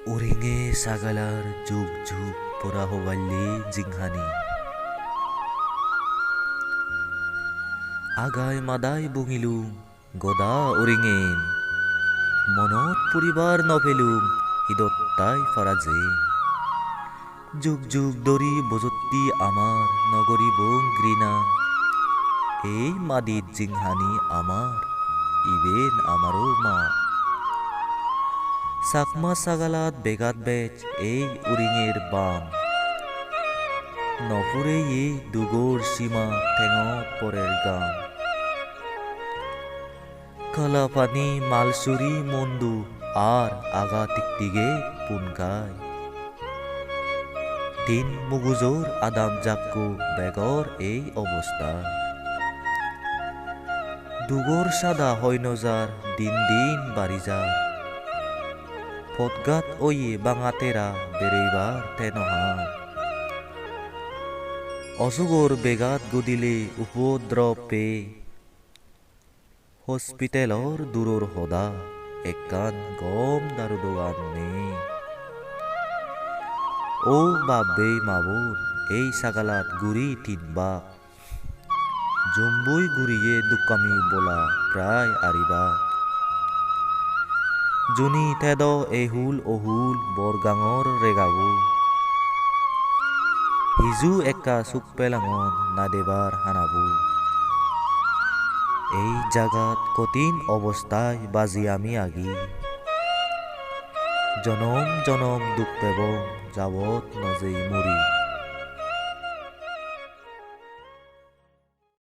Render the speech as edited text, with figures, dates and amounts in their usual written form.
উৰিঙে ছাগালাৰ যুগ যুগ পৰা হৱাল্লি জিংহানি আগাই মাদাই বুঙিলুং গদা উৰিঙেন মনত পৰিবাৰ নভেলুং ইদত্তাই ফাৰাজে যুগ যুগ ধৰি বজত্তি আমাৰ নগৰী বং ঘৃণা এই মাদিত জিংহানি আমাৰ ইবেন আমাৰো মা চাকমা ছাগালাত বেগাত বেচ এই উৰিঙেৰ বাম নফুৰে এই দুগৰ সীমা ঠেঙত পৰেৰ গাম কালাপানি মালচুৰি মন্দু আর আগা টিকটিগে পুনকায় তিন মুগুজোর আদাম জাক্কু বেগর এই অবস্থা দুগর সাদা হইনজার দিন দিন বাড়ি যার পদগাত ওয়ে বাঙাতেরা বেড়েইবার তেনহার অসুগর বেগাত গুদিলে উপদ্রব পে হস্পিটেলর দূরর হদা একখান গম দারু দোকান নেই ও বাব্বে মাবুন এই ছাগালাত গুড়ি তিনবা জম্বুই গুড়িয়ে দুকামি বলা প্রায় আরিবা জুনি তেদ এহুল অহুল বরগাঙর রেগাবু হিজু একা চুক পেলাঙন নাদেবার হানাবু এই জাগাত কঠিন অবস্থায় বাজি আমি আগি জনম জনম দুখ পেব যাবত নজেই মরি